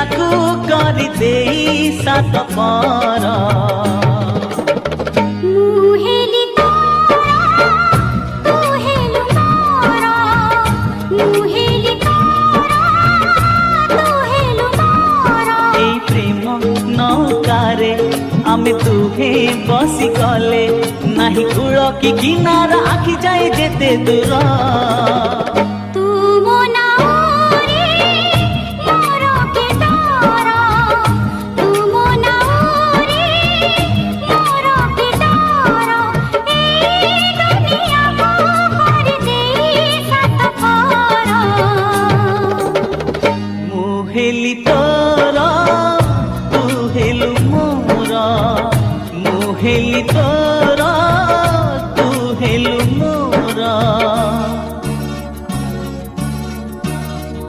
को कर दे सात पार आमे तुहे बसी गले नाही कूल कि किनारा आखि जाए जेते दूर।